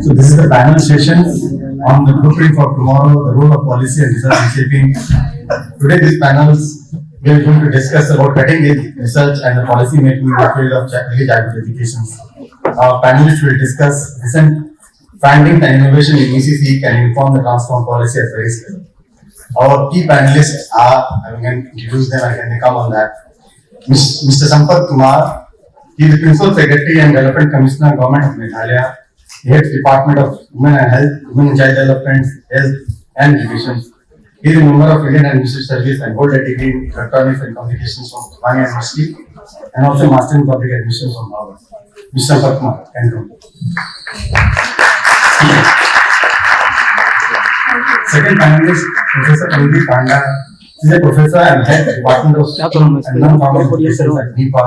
So this is the panel session on the blueprint for tomorrow, the role of policy and research in shaping. Today these panels, we are going to discuss about cutting edge research and the policy making in the field of early childhood education. Our panelists will discuss recent findings and innovation in ECCE can inform the transform policy at various levels. Our key panelists are, I can introduce them and they come on that. Mr. Sampath Kumar, he is the Principal Secretary and Development Commissioner, Government of Meghalaya. He heads Department of Women and Health, Women and Child Development, Health and Education. He is a member of Indian Administrative Service and holds a degree in Electronics and Communications from Bangla University and also Master in Public Administration from Harvard. Mr. Sampath Kumar, can you come? Second panelist, Professor Pranati Panda. She is a professor and head Department of and Non-Formal Education at NIEPA.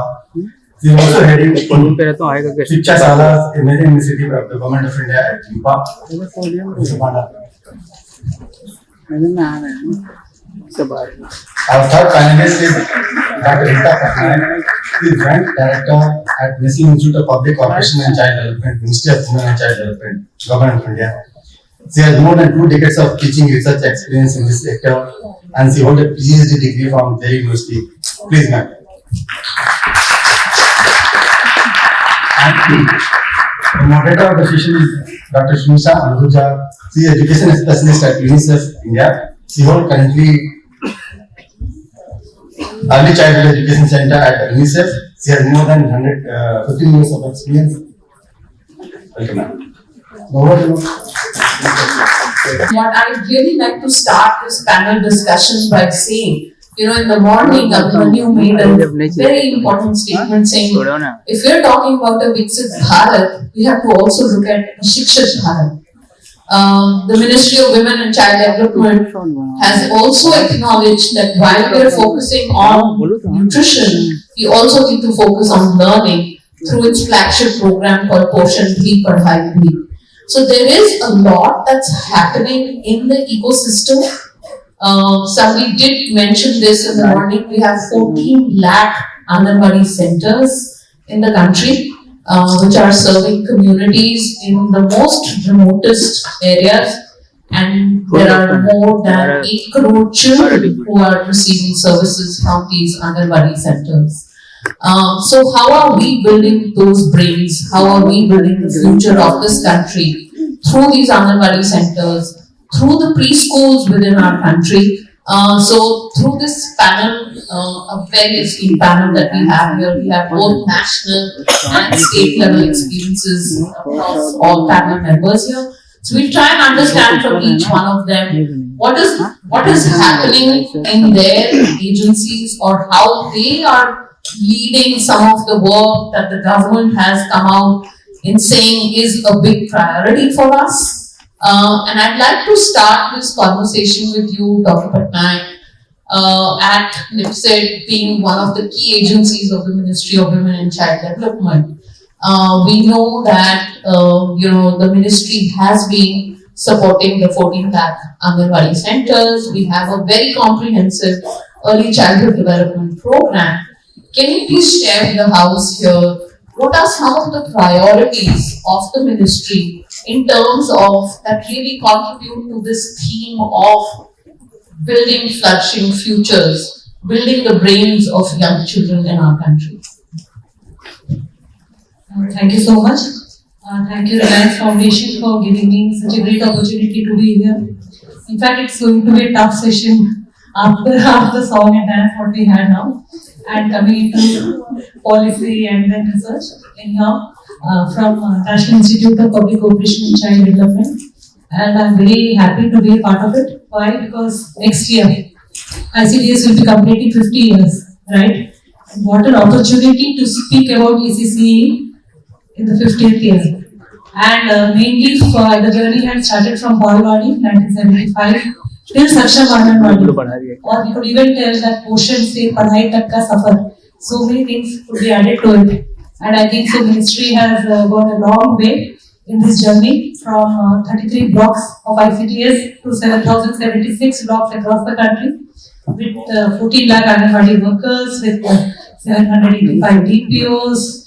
She is also heading Shiksha Salas, a major initiative of the Government of India at NIEPA. Mr. Panda. Our third panelist is Dr. Rita Patnaik. She is Joint Director at National Institute of Public Cooperation and Child Development, Ministry of Women and Child Development, Government of India. She has more than 2 decades of teaching research experience in this sector and she holds a PhD degree from Delhi University. Please, ma'am. The moderator of the session is Dr. Sunisha Ahuja. She is Education Specialist at UNICEF India. She holds currently Early Childhood Education Center at UNICEF. She has more than 15 years of experience. Welcome, ma'am. What I'd really like to start this panel discussion by saying, in the morning, you made a very important statement saying, if we're talking about a Viksit Bharat, we have to also look at a Shikshit Bharat. The Ministry of Women and Child Development has also acknowledged that while we are focusing on nutrition, we also need to focus on learning through its flagship program called Poshan Bhi Padhai Bhi. So there is a lot that's happening in the ecosystem. Somebody did mention this in the morning. We have 14 lakh Anganwadi centers in the country, which are serving communities in the most remotest areas. And there are more than 8 crore children who are receiving services from these Anganwadi centers. So how are we building those brains? How are we building the future of this country? Through these Anganwadi centers, through the preschools within our country. So through this panel, a very esteemed panel that we have here, we have both national and state level experiences across all panel members here. So we try and understand from each one of them what is happening in their agencies or how they are leading some of the work that the government has come out in saying is a big priority for us. And I'd like to start this conversation with you, Dr. Patnaik, at NIPCCD being one of the key agencies of the Ministry of Women and Child Development. We know that, the ministry has been supporting the 14 lakh Anganwadi centers. We have a very comprehensive early childhood development program. Can you please share with the House here what are some of the priorities of the ministry in terms of that really contribute to this theme of building flourishing futures, building the brains of young children in our country? Thank you so much. Thank you, Reliance Foundation, for giving me such a great opportunity to be here. In fact, it's going to be a tough session after half the song and dance what we had now, and coming into policy and then research. Anyhow, from National Institute of Public Cooperation and Child Development, and I'm very happy to be a part of it. Why? Because next year ICDS will be completing 50 years, right? And what an opportunity to speak about ECCE in the 50th year. And mainly the journey had started from Anganwadi 1975 till Saksham Anganwadi. Or we could even tell that Poshan Bhi Padhai Bhi ka safar. So many things could be added to it. And I think the ministry has gone a long way in this journey from 33 blocks of ICDS to 7,076 blocks across the country with 14 lakh Anganwadi workers, with 785 DPOs,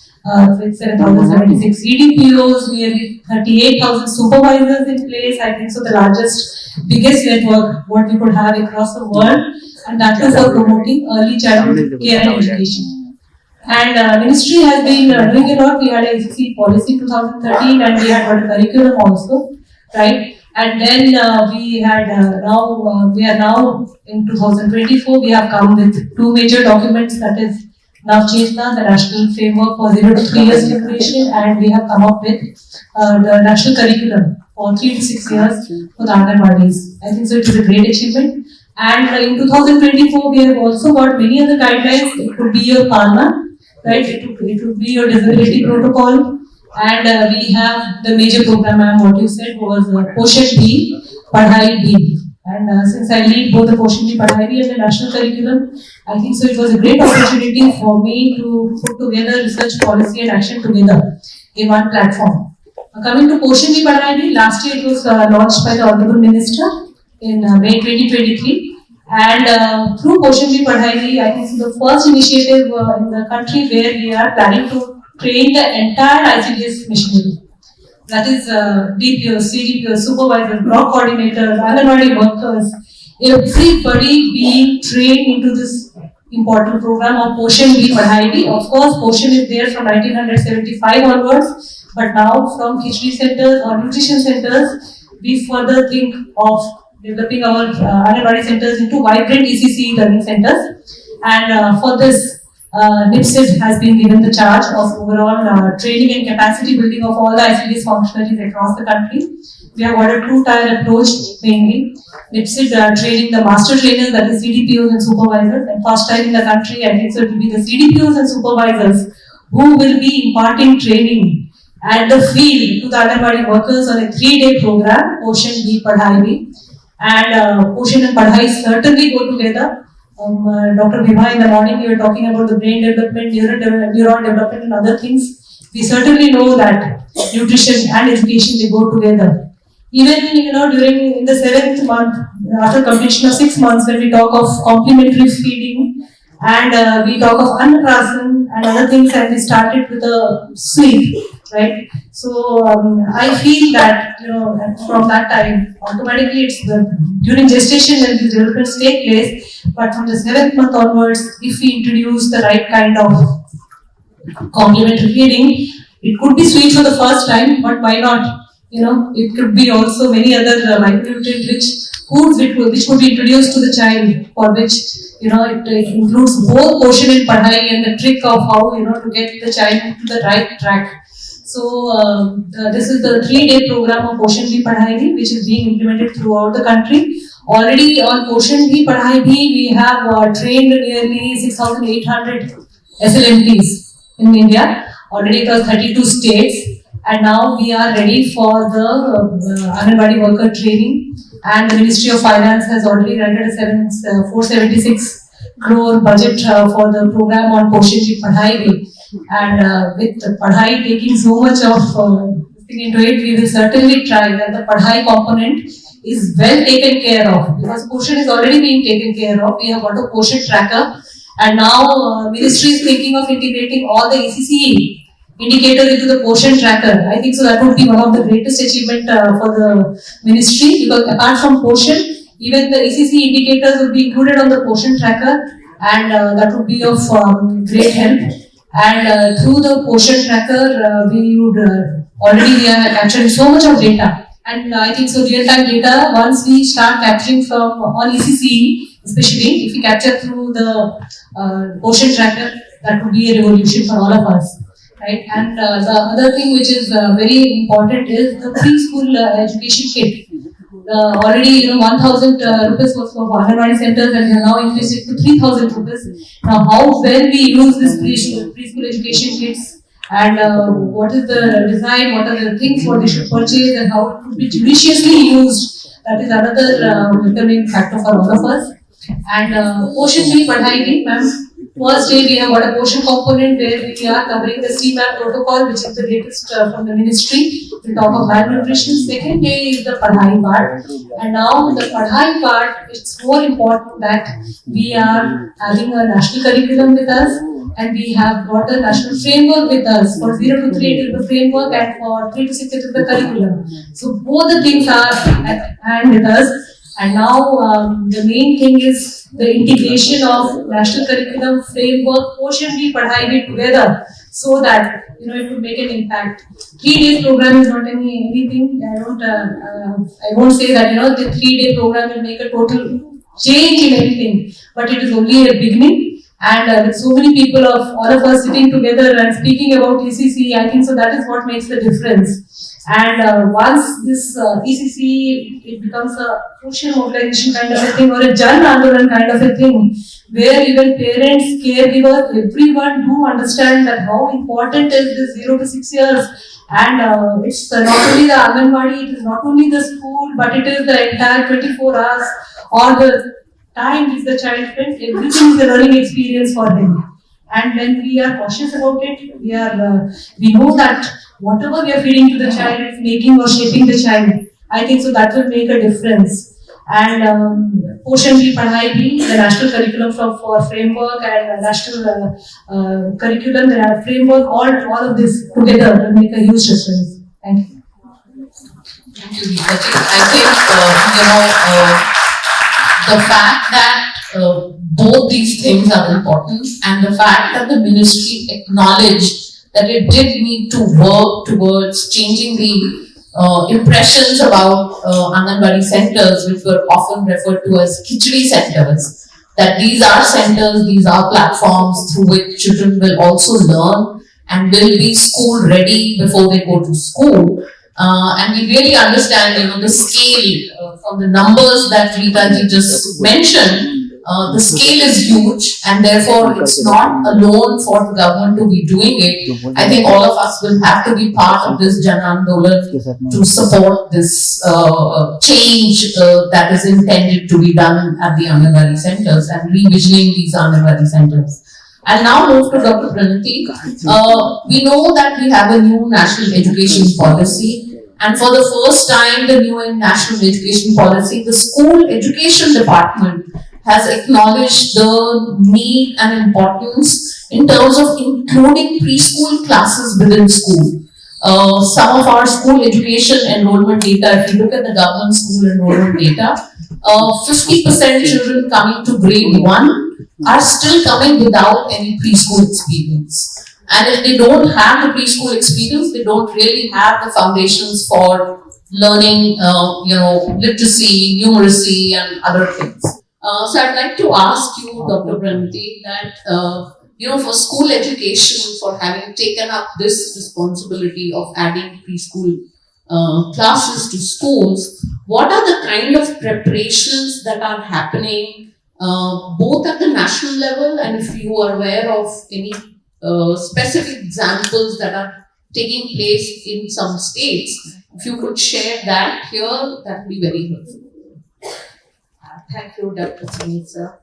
with 7,076 EDPOs, nearly 38,000 supervisors in place. I think so the largest, biggest network what we could have across the world, and that too for promoting early childhood care and education. And ministry has been doing a lot. We had a ECCE policy 2013, and we had got a curriculum also, right? And then we are now in 2024. We have come with two major documents, that is now Chetna, the national framework for 0 to 3 years generation, and we have come up with the national curriculum for 3 to 6 years for the Anganwadis. I think so it is a great achievement. And in 2024, we have also got many other guidelines. It could be your PALNA, right? It would be your disability protocol. And we have the major program, what you said was Poshan Bhi Padhai Bhi. And since I lead both the Poshan Bhi Padhai Bhi and the national curriculum, I think so it was a great opportunity for me to put together research, policy and action together in one platform. Coming to Poshan Bhi Padhai Bhi, last year it was launched by the Honorable Minister in May 2023. And through Poshan Bhi Padhai Bhi, I think it's the first initiative in the country where we are planning to train the entire ICDS machinery. That is DPOs, CDPOs, supervisors, block coordinators, Anganwadi workers, everybody being trained into this important program of Poshan Bhi Padhai Bhi. Of course, Poshan is there from 1975 onwards, but now from Khichdi centers or nutrition centers, we further think of developing our Anganwadi centers into vibrant ECCE learning centers. And for this, NIPCCD has been given the charge of overall training and capacity building of all the ICDS functionaries across the country. We have got a two-tier approach mainly. NIPCCD training the master trainers, that is CDPOs and supervisors, and first time in the country, I think so it will be the CDPOs and supervisors who will be imparting training at the field to the Anganwadi workers on a 3-day program, Poshan Bhi Padhai Bhi. And Poshan and Padhai certainly go together. Dr. Bhima, in the morning you were talking about the brain development, neuron development and other things. We certainly know that nutrition and education, they go together. Even, during in the 7th month, after completion of 6 months, when we talk of complementary feeding and we talk of annaprasan and other things, and we started with a sleep, right? So I feel that, from that time, automatically it's during gestation when these developments take place. But from the 7th month onwards, if we introduce the right kind of complementary feeding, it could be sweet for the first time, but why not? It could be also many other micronutrient-rich foods which could be introduced to the child, for which it includes both Poshan and Padhai and the trick of how to get the child into the right track. So this is the 3-day program of Poshan Bhi Padhai Bhi, which is being implemented throughout the country. Already on Poshan Bhi Padhai Bhi, we have trained nearly 6,800 SLMPs in India, already across 32 states. And now we are ready for the Anganwadi worker training. And the Ministry of Finance has already rendered a 476 crore budget for the program on Poshan Bhi Padhai Bhi. And with Padhai taking so much of into it, we will certainly try that the Padhai component is well taken care of, because Poshan is already being taken care of. We have got a Poshan tracker, and now Ministry is thinking of integrating all the ECCE indicators into the Poshan tracker. I think so that would be one of the greatest achievement for the Ministry, because apart from Poshan, even the ECCE indicators will be included on the Poshan tracker, and that would be of great help. And through the Poshan tracker, we are capturing so much of data. And I think so real-time data, once we start capturing from on ECCE, especially if we capture through the Poshan tracker, that would be a revolution for all of us, right? And the other thing which is very important is the preschool education kit. Already 1,000 rupees was for Anganwadi centers, and we have now increased it to 3,000 rupees. Now, how well we use this preschool education kits, and what is the design, what are the things what they should purchase, and how it could be judiciously used, that is another determining factor for all of us. And Poshan Bhi Padhai Bhi, ma'am. First day we have got a Poshan component where we are covering the CMAP protocol, which is the latest from the Ministry. We talk of malnutrition. Second day is the Padhai part. And now in the Padhai part, it's more important that we are having a national curriculum with us, and we have got a national framework with us. For 0 to 3 it is the framework, and for 3 to 6 it is the curriculum. So both the things are at hand with us. And now the main thing is the integration of national curriculum framework, Poshan Bhi Padhai Bhi together, so that it would make an impact. 3 days program is not anything. I won't say that the 3 day program will make a total change in everything, but it is only a beginning. And with so many people of all of us sitting together and speaking about ECCE, I think so that is what makes the difference. And once this ECCE, it becomes a social mobilization kind of a thing, or a Jan Andolan kind of a thing, where even parents, caregivers, everyone do understand that how important is this 0 to 6 years. And it's not only the Anganwadi, it is not only the school, but it is the entire 24 hours or the time which the child spends. Everything is a learning experience for him. And when we are cautious about it, we know that whatever we are feeding to the child is making or shaping the child. I think so that will make a difference. And Poshan Bhi Padhai Bhi, the national curriculum for framework, and national curriculum, the framework, all of this together will make a huge difference. Thank you. Thank you, Rita. I think, the fact that both these things are important, and the fact that the ministry acknowledged that it did need to work towards changing the impressions about Anganwadi centers, which were often referred to as Khichdi centers, that these are centers, these are platforms through which children will also learn and will be school ready before they go to school. And we really understand, the scale from the numbers that Rita ji just mentioned. The scale is huge, and therefore it's not alone for the government to be doing it. I think all of us will have to be part of this Jan Andolan to support this change that is intended to be done at the Anganwadi centers and revisioning these Anganwadi centers. I'll now move to Dr. Pranati. We know that we have a new national education policy. And for the first time, the new national education policy, the school education department has acknowledged the need and importance in terms of including preschool classes within school. Some of our school education enrollment data, if you look at the government school enrollment data, 50% children coming to grade 1 are still coming without any preschool experience. And if they don't have the preschool experience, they don't really have the foundations for learning, literacy, numeracy, and other things. So I'd like to ask you, Dr. Pranati, that for school education, for having taken up this responsibility of adding preschool classes to schools, what are the kind of preparations that are happening both at the national level, and if you are aware of any specific examples that are taking place in some states, if you could share that here, that would be very helpful. Thank you, Dr. Sunisha.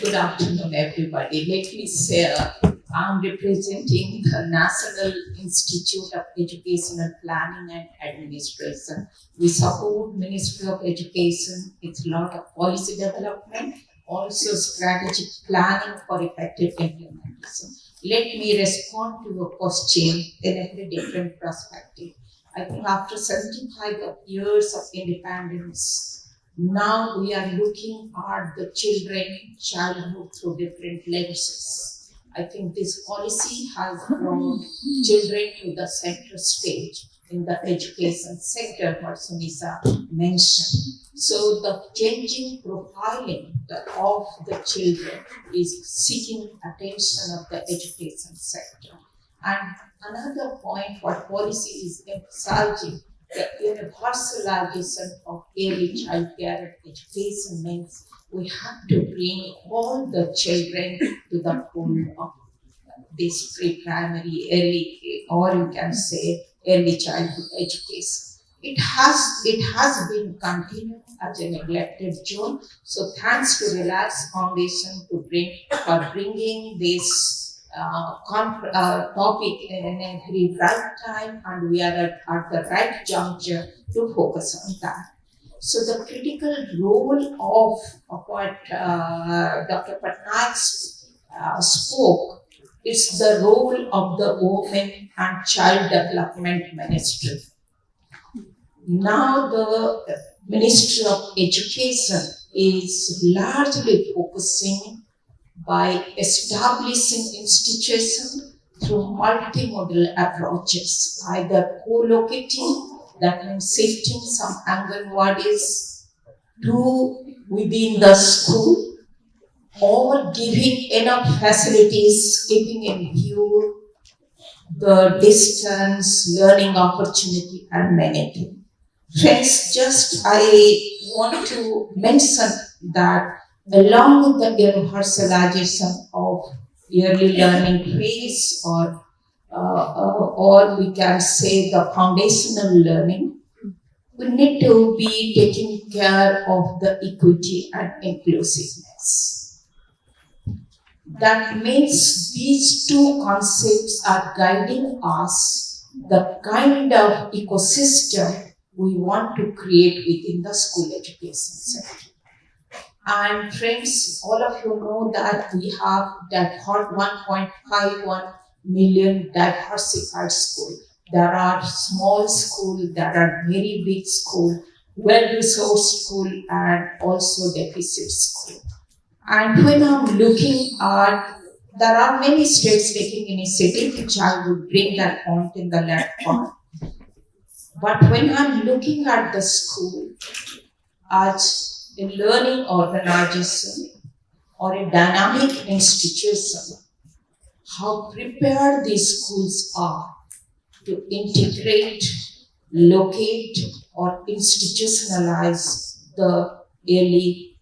Good afternoon, everybody. Let me say, I'm representing the National Institute of Educational Planning and Administration. We support Ministry of Education. It's a lot of policy development, also strategic planning for effective implementation. Let me respond to your question in a very different perspective. I think after 75 years of independence, now we are looking at the childhood through different lenses. I think this policy has brought children to the center stage in the education sector, what Sunisha mentioned. So the changing profiling of the children is seeking attention of the education sector. And another point what policy is emphasizing, the universalization of early child care education means we have to bring all the children to the pool of this pre-primary, early, or you can say early childhood education. It has been continued as a neglected zone. So thanks to Reliance Foundation for bringing this topic in a very right time, and we are at the right juncture to focus on that. So the critical role of what Dr. Patnaik spoke, it's the role of the Women and Child Development Ministry. Now the Ministry of Education is largely focusing by establishing institutions through multimodal approaches, either co-locating, that means shifting some Anganwadis to within the school, or giving enough facilities, keeping in view the distance, learning opportunity, and many things. Friends, just I want to mention that along with the universalization of early learning phase, or we can say the foundational learning, we need to be taking care of the equity and inclusiveness. That means these two concepts are guiding us the kind of ecosystem we want to create within the school education sector. And friends, all of you know that we have that 1.51 million diversified schools. There are small schools, there are very big schools, well-resourced schools, and also deficit schools. And when I'm looking at, there are many states taking initiative, which I will bring that point in the last part. But when I'm looking at the school as a learning organization or a dynamic institution, how prepared these schools are to integrate, locate, or institutionalize the early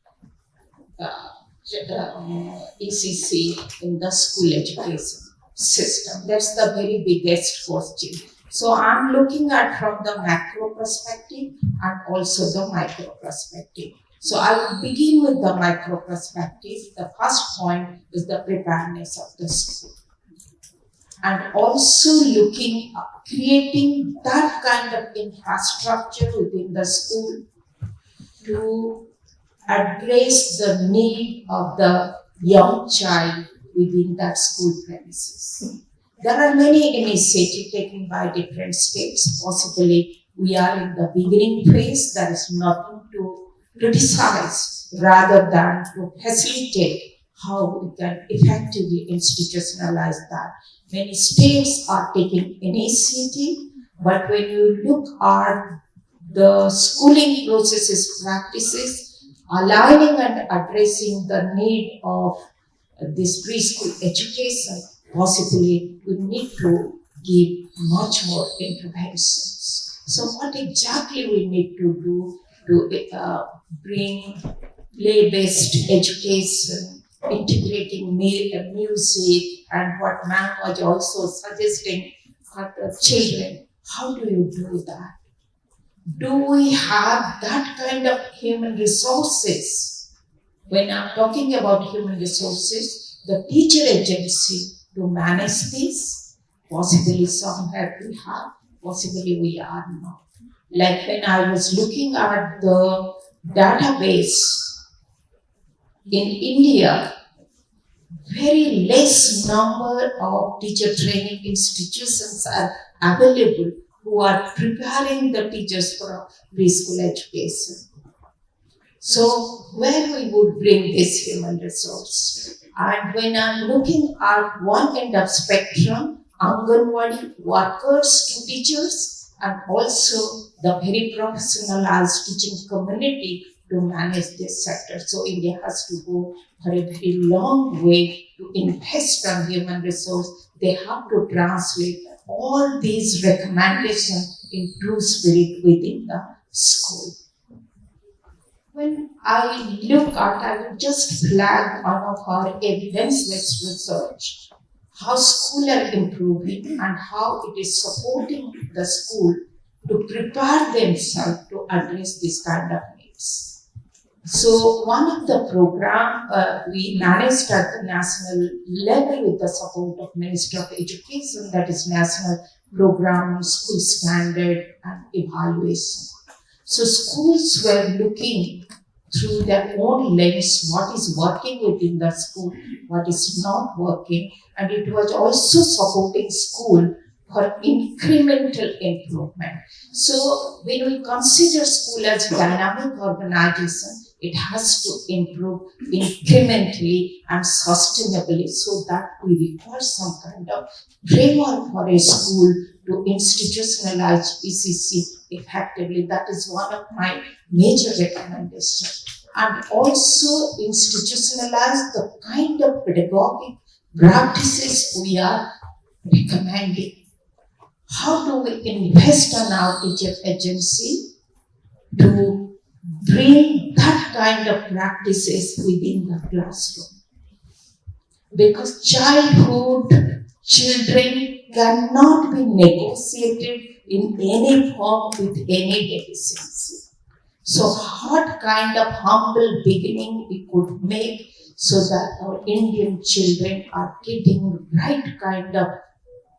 ECCE in the school education system. That's the very biggest question. So I'm looking at from the macro perspective and also the micro perspective. So I will begin with the micro perspective. The first point is the preparedness of the school. And also looking at creating that kind of infrastructure within the school to address the need of the young child within that school premises. There are many initiatives taken by different states. Possibly we are in the beginning phase. There is nothing to criticize rather than to facilitate how we can effectively institutionalize that. Many states are taking initiative, but when you look at the schooling processes, practices, aligning and addressing the need of this preschool education, possibly we need to give much more interventions. So what exactly we need to do to bring play-based education, integrating music, and what ma'am was also suggesting for the children. How do you do that? Do we have that kind of human resources? When I'm talking about human resources, the teacher agency to manage this, possibly somewhere we have, possibly we are not. Like when I was looking at the database in India, very less number of teacher training institutions are available who are preparing the teachers for preschool education. So where we would bring this human resource? And when I'm looking at one end of spectrum, Anganwadi workers to teachers, and also the very professionalized teaching community to manage this sector. So India has to go for a very long way to invest on human resource. They have to translate all these recommendations in true spirit within the school. When I look at, I will just flag one of our evidence-based research, how schools are improving and how it is supporting the school to prepare themselves to address this kind of needs. So one of the program we managed at the national level with the support of Ministry of Education, that is National Program on School Standard and Evaluation. So schools were looking through their own lens what is working within the school, what is not working, and it was also supporting school for incremental improvement. So when we consider school as a dynamic organization, it has to improve incrementally and sustainably so that we require some kind of framework for a school to institutionalize ECCE effectively. That is one of my major recommendations. And also institutionalize the kind of pedagogic practices we are recommending. How do we invest on our teacher agency to bring that kind of practices within the classroom? Because childhood, children cannot be negotiated in any form with any deficiency. So what kind of humble beginning we could make so that our Indian children are getting right kind of,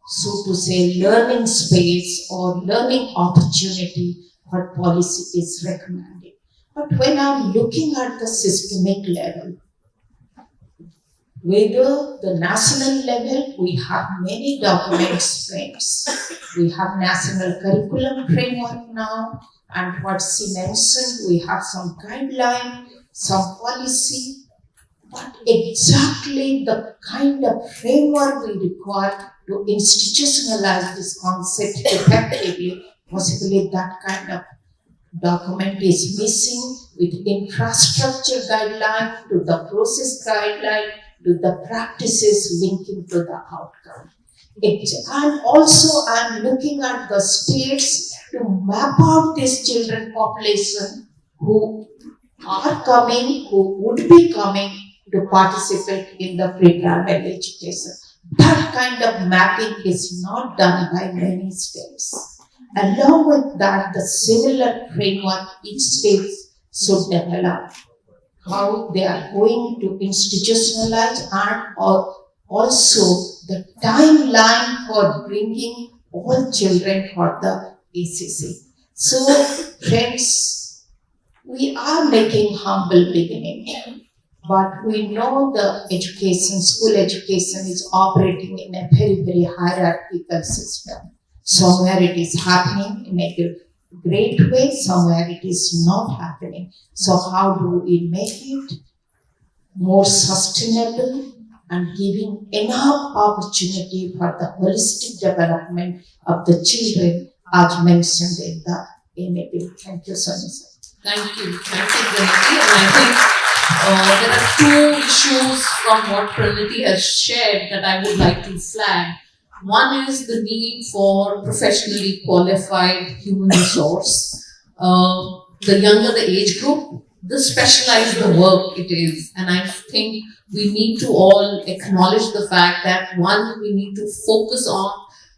so to say, learning space or learning opportunity what policy is recommending. But when I'm looking at the systemic level, whether the national level, we have many documents frames. We have national curriculum framework now, and what she mentioned, we have some guideline, some policy, but exactly the kind of framework we require to institutionalize this concept effectively, possibly that kind of document is missing with infrastructure guideline to the process guideline to the practices linking to the outcome. And also I'm looking at the states to map out this children population who are coming, who would be coming to participate in the pre-primary education. That kind of mapping is not done by many states. Along with that, the similar framework each state should develop. How they are going to institutionalize and also the timeline for bringing all children for the ECCE. So friends, we are making humble beginning, but we know the education, school education is operating in a very, very hierarchical system. Somewhere it is happening in a great way, somewhere it is not happening. So how do we make it more sustainable and giving enough opportunity for the holistic development of the children as mentioned in the NIEPA? Thank you, Sunisha. Thank you, Pranati. And I think there are two issues from what Pranati has shared that I would like to flag. One is the need for professionally qualified human resource. The younger the age group, the specialized the work it is. And I think we need to all acknowledge the fact that one, we need to focus on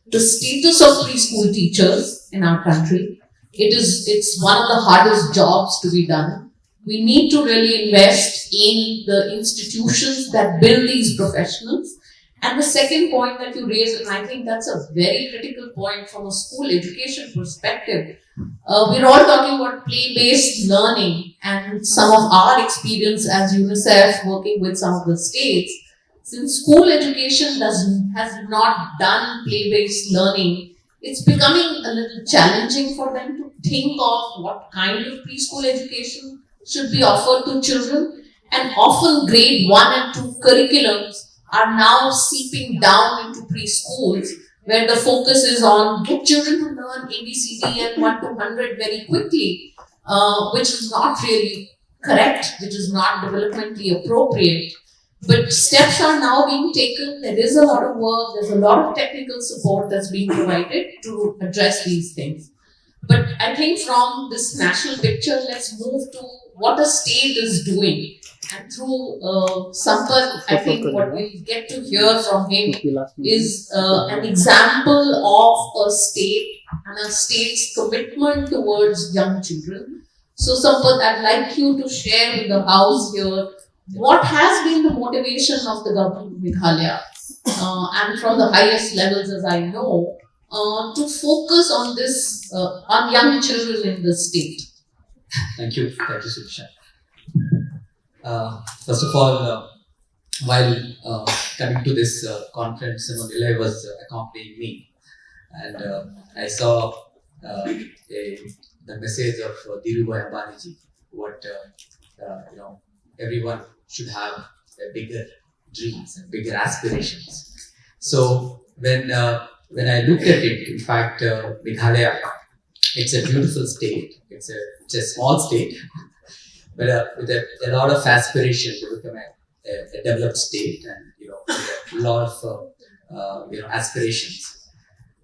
the status of preschool teachers in our country. It's one of the hardest jobs to be done. We need to really invest in the institutions that build these professionals. And the second point that you raised, and I think that's a very critical point from a school education perspective, we're all talking about play-based learning, and some of our experience as UNICEF working with some of the states, since school education has not done play-based learning, it's becoming a little challenging for them to think of what kind of preschool education should be offered to children, and often grade 1 and 2 curriculums are now seeping down into preschools, where the focus is on get children to learn ABCD and 1 to 100 very quickly, which is not really correct, which is not developmentally appropriate. But steps are now being taken. There is a lot of work, there's a lot of technical support that's being provided to address these things. But I think from this national picture, let's move to what the state is doing. And through Sampath, I think what we get to hear from him is an example of a state and a state's commitment towards young children. So Sampath, I'd like you to share with the house here what has been the motivation of the government of Meghalaya and from the highest levels as I know to focus on this, on young children in the state. Thank you, Sunisha. First of all, while coming to this conference, Nilay was accompanying me, and I saw the message of Dhirubhai Ambani, what everyone should have bigger dreams and bigger aspirations. So when I looked at it, in fact, Meghalaya, it's a beautiful state. It's a small state, but with a lot of aspiration to become a developed state, and with a lot of aspirations.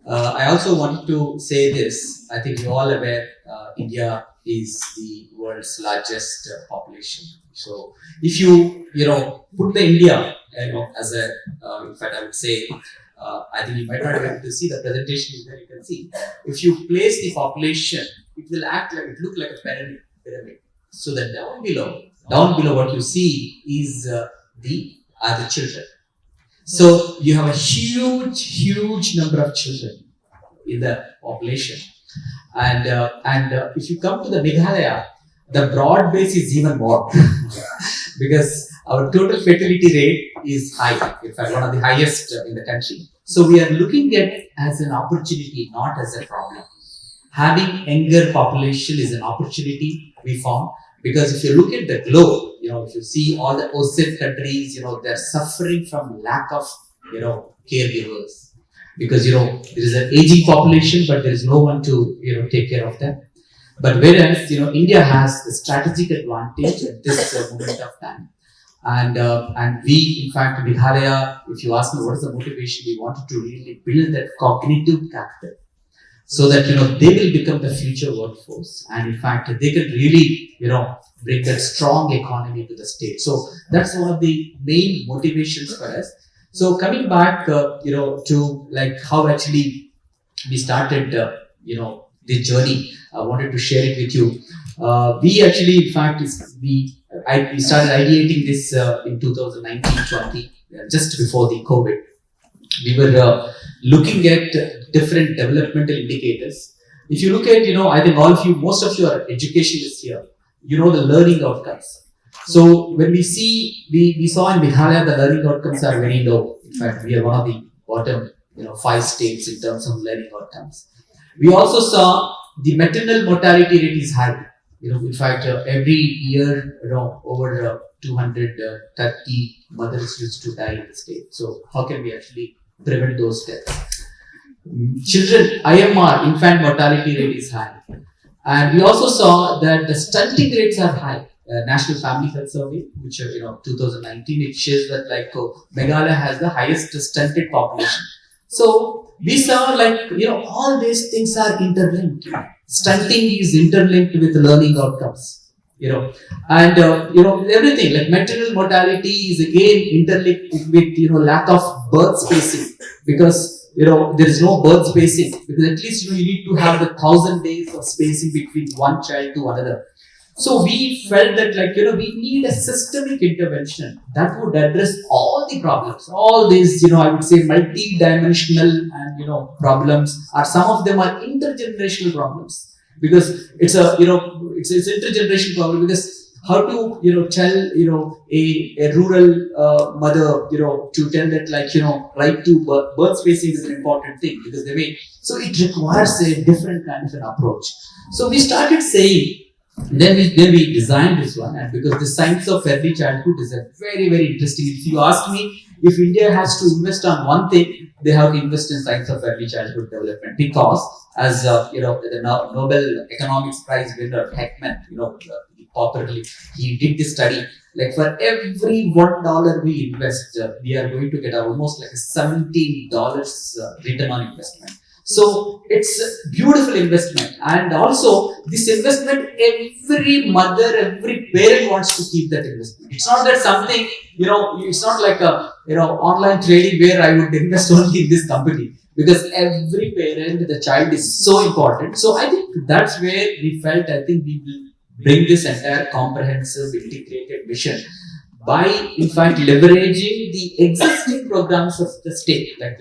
I also want to say this. I think you're all aware, India is the world's largest population. So if you put the India as a in fact I would say I think you might not be able to see the presentation that you can see. If you place the population, it will look like a pyramid. So that down below what you see is the children. So you have a huge number of children in the population, and if you come to the Meghalaya, the broad base is even more because our total fertility rate is high, in fact one of the highest in the country. So we are looking at as an opportunity, not as a problem. Having younger population is an opportunity we found, because if you look at the globe, if you see all the OSCE countries, they're suffering from lack of, caregivers, because, there is an aging population, but there is no one to, take care of them. But whereas, India has the strategic advantage at this moment of time. And we, in fact, Meghalaya, if you ask me what is the motivation, we wanted to really build that cognitive capital, so that, they will become the future workforce. And in fact, they can really, bring that strong economy to the state. So that's one of the main motivations for us. So coming back, to like how actually we started, the journey, I wanted to share it with you. We actually, in fact, we started ideating this in 2019-20, just before the COVID. We were looking at different developmental indicators. If you look at, I think most of your education is here. The learning outcomes. So when we saw in Meghalaya, the learning outcomes are very low. In fact, we are one of the bottom, 5 states in terms of learning outcomes. We also saw the maternal mortality rate is high. In fact, every year, over 230 mothers used to die in the state. So how can we actually prevent those deaths? Children, IMR, infant mortality rate is high. And we also saw that the stunting rates are high. National Family Health Survey, which 2019, it shows that Meghalaya has the highest stunted population. So we saw all these things are interlinked. Stunting is interlinked with learning outcomes, and everything like maternal mortality is again interlinked with lack of birth spacing, because there is no birth spacing, because at least you need to have the 1,000 days of spacing between one child to another. So we felt that we need a systemic intervention that would address all the problems, all these I would say multi-dimensional and problems, or some of them are intergenerational problems, because it's a it's intergenerational problem, because how to tell a rural mother to tell that right to birth spacing is an important thing, because so it requires a different kind of an approach. So we started saying, then we designed this one, and because the science of early childhood is a very, very interesting. If you ask me, if India has to invest on one thing, they have to invest in science of early childhood development, because as the Nobel Economics Prize winner Heckman, popularly, he did this study. Like for every $1 we invest, we are going to get almost like a $17 return on investment. So it's a beautiful investment, and also this investment, every mother, every parent wants to keep that investment. It's not that something, it's not like a online trading where I would invest only in this company, because every parent, the child is so important. So I think that's where we felt, I think we will bring this entire comprehensive integrated vision by in fact leveraging the existing programs of the state, like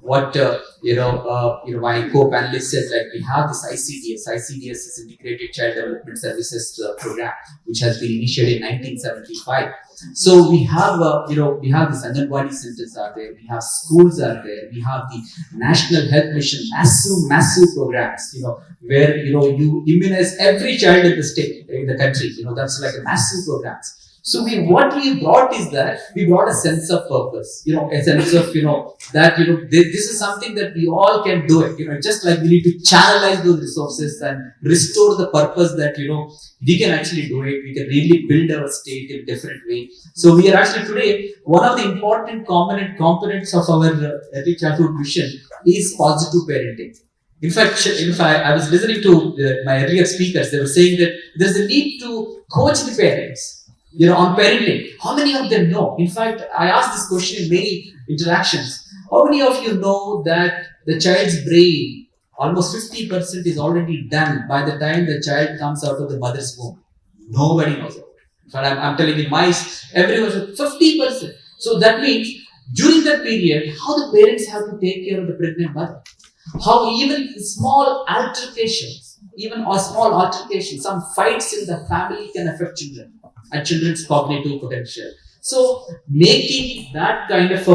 what my co-panelist said, like we have this ICDS is Integrated Child Development Services program, which has been initiated in 1975. So we have we have these Anganwadi centers are there, we have schools are there, we have the National Health Mission, massive programs, where you immunize every child in the state, in the country, that's like a massive programs. So what we brought is that we brought a sense of purpose, a sense of that this is something that we all can do it, just like we need to channelize those resources and restore the purpose that we can actually do it. We can really build our state in a different way. So we are actually today, one of the important components of our early childhood mission is positive parenting. In fact, I was listening to my earlier speakers. They were saying that there's a need to coach the parents, on parenting. How many of them know? In fact, I asked this question in many interactions. How many of you know that the child's brain, almost 50% is already done by the time the child comes out of the mother's womb? Nobody knows about it. In fact, I'm telling you, everyone said 50%. So that means during that period, how the parents have to take care of the pregnant mother. How even small altercations, some fights in the family can affect children and children's cognitive potential. So making that kind of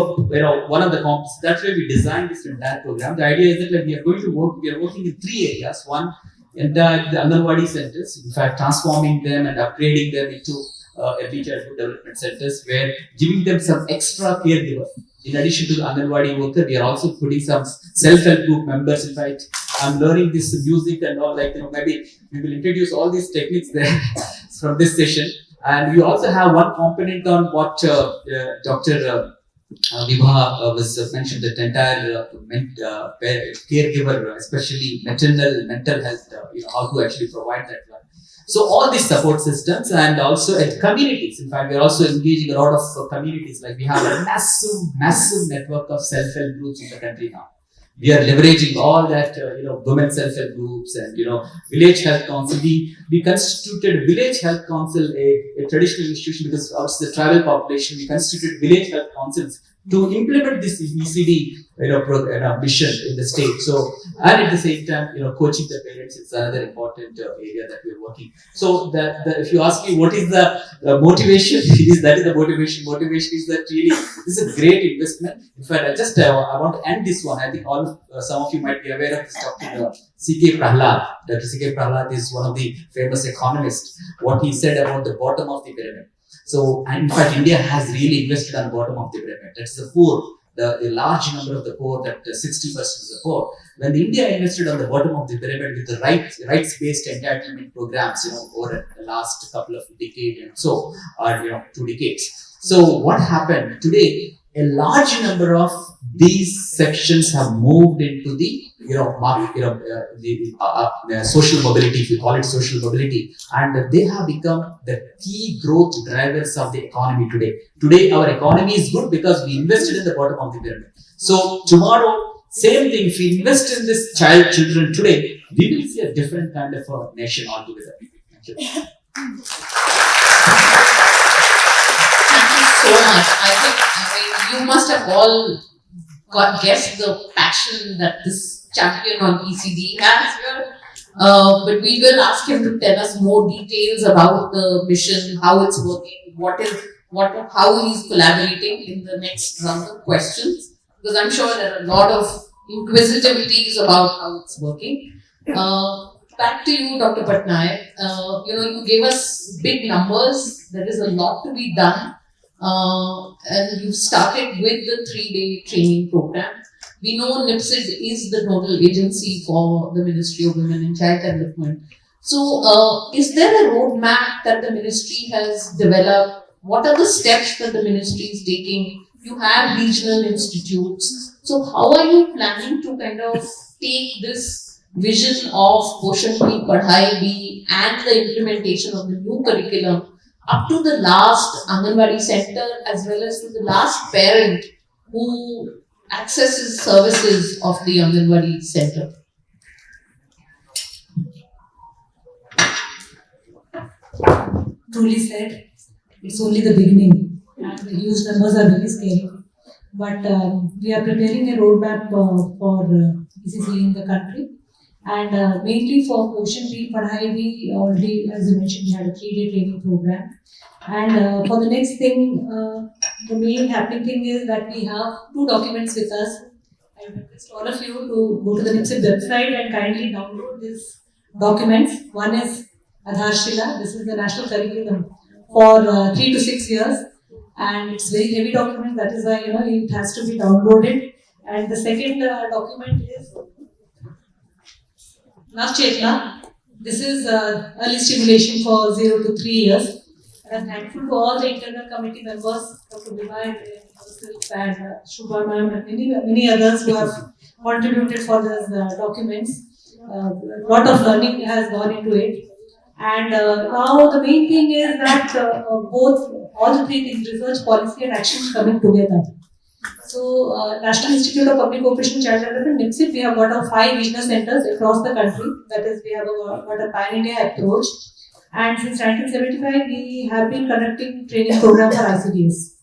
one of the comps, that's why we designed this entire program. The idea is that we are working in 3 areas. One, in the Anganwadi centers, in fact, transforming them and upgrading them into early childhood development centers, where giving them some extra caregiver. In addition to the Anganwadi worker, we are also putting some self-help group members. In fact, I'm learning this music and all, maybe we will introduce all these techniques there from this session. And we also have one component on what Dr. Vibha was mentioned, that entire caregiver, especially mental health, how to actually provide that one. So all these support systems, and also at communities. In fact, we are also engaging a lot of communities. Like we have a massive network of self-help groups in the country now. We are leveraging all that, women self-help groups and, village health council. We constituted village health council, a traditional institution, because of the tribal population. We constituted village health councils to implement this ECCD, mission in the state. So, and at the same time, coaching the parents is another important area that we are working. So, if you ask me what is the motivation, that is the motivation. Motivation is that really this is a great investment. In fact, I want to end this one. I think some of you might be aware of this Dr. C.K. Prahlad. Dr. C.K. Prahlad is one of the famous economists. What he said about the bottom of the pyramid. So, and in fact, India has really invested on the bottom of the pyramid. That's the poor, the large number of the poor, that 60% of the poor. When India invested on the bottom of the pyramid with the rights-based entitlement programs, over the last couple of decades and so, or 2 decades. So, what happened today? A large number of these sections have moved into the social mobility, if you call it social mobility, and they have become the key growth drivers of the economy today. Today, our economy is good because we invested in the bottom of the pyramid. So tomorrow, same thing. If we invest in this children today, we will see a different kind of a nation altogether. Thank you. Thank you so much. I mean, you must have all guessed the passion that this champion on ECD has here. But we will ask him to tell us more details about the mission, how it's working, how he's collaborating in the next round of questions. Because I'm sure there are a lot of inquisitivities about how it's working. Back to you, Dr. Patnaik. You gave us big numbers. There is a lot to be done. And you started with the 3-day training program. We know NIPCCD is the nodal agency for the Ministry of Women and Child Development. So, is there a roadmap that the ministry has developed? What are the steps that the ministry is taking? You have regional institutes. So, how are you planning to kind of take this vision of Poshan Bhi Padhai Bhi and the implementation of the new curriculum up to the last Anganwadi center, as well as to the last parent who accesses services of the Anganwadi center? Truly said. it's only the beginning, and the huge numbers are very scary. But we are preparing a roadmap for ECCE in the country, and mainly for Poshan Bhi Padhai Bhi. Already, as you mentioned, we had a 3-day training program, and for the next thing, the main happening thing is that we have 2 documents with us. I would request all of you to go to the NIPCCD website and kindly download these documents. One is Aadhaar Shila. This is the national curriculum for 3 to 6 years, and it's very heavy document. That is why it has to be downloaded. And the second document is Navchetna. This is early stimulation for 0 to 3 years. And I'm thankful to all the internal committee members, Dr. Bima and Shubha ma'am and many others who have contributed for these documents. A lot of learning has gone into it. And now the main thing is that all the 3 things, research, policy and action, coming together. So, National Institute of Public Cooperation Child Development, NIPCCD, we have got 5 regional centers across the country. That is, we have got a pan-India approach. And since 1975, we have been conducting training program for ICDS.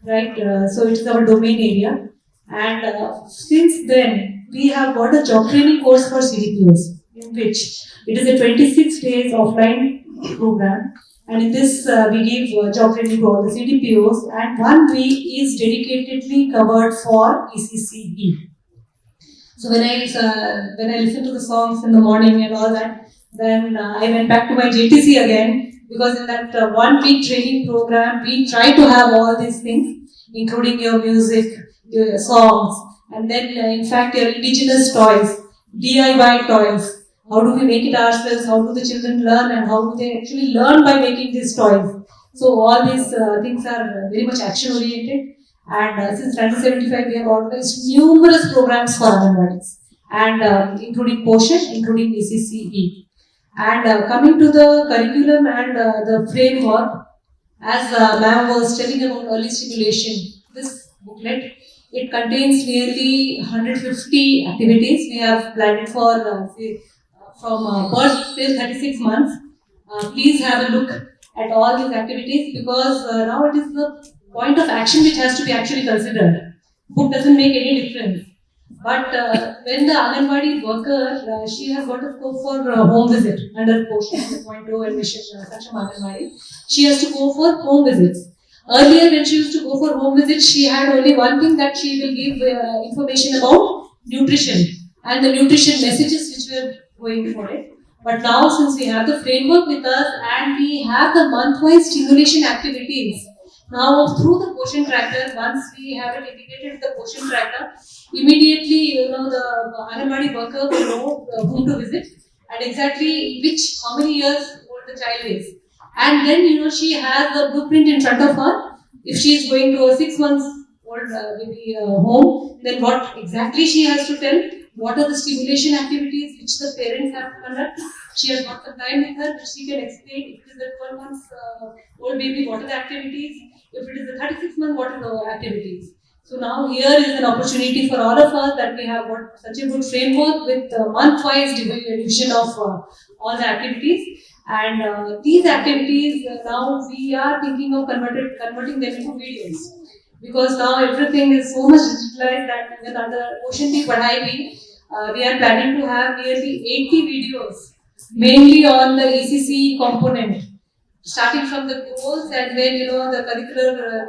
Right? So, it is our domain area. And since then, we have got a job training course for CDPOs, in which it is a 26 days offline program. And in this, we give job training to all the CDPOs, and 1 week is dedicatedly covered for ECCE. So when I listen to the songs in the morning and all that, then I went back to my JTC again, because in that 1 week training program, we try to have all these things, including your music, your songs, and then in fact your indigenous toys, DIY toys. How do we make it ourselves? How do the children learn, and how do they actually learn by making these toys? So all these things are very much action oriented. And since 1975, we have organized numerous programs for Anganwadis, and including Poshan, including ECCE. And coming to the curriculum and the framework, as ma'am was telling about early stimulation, this booklet, it contains nearly 150 activities. We have planned it for from birth till 36 months. Please have a look at all these activities, because now it is the point of action which has to be actually considered. Book doesn't make any difference. But when the Anganwadi worker, she has got a scope for home visit under Poshan 2.0 and Mission Saksham Anganwadi, she has to go for home visits. Earlier, when she used to go for home visits, she had only one thing, that she will give information about nutrition and the nutrition messages which were going for it. But now, since we have the framework with us and we have the month-wise stimulation activities, now through the Poshan tracker, once we have it integrated with the Poshan tracker, immediately the Anganwadi worker will know whom to visit and exactly how many years old the child is. And then she has the blueprint in front of her. If she is going to a 6 months old baby home, then what exactly she has to tell. What are the stimulation activities which the parents have to conduct? She has got some time with her, which she can explain. If it is the 12 months old baby, what are the activities? If it is the 36 months, what are the activities? So now here is an opportunity for all of us, that we have got such a good framework with month-wise division of all the activities. And these activities, now we are thinking of converting them into videos. Because now everything is so much digitalized that even under Poshan Bhi Padhai Bhi, we are planning to have nearly 80 videos, mainly on the ECCE component, starting from the goals and then the curricular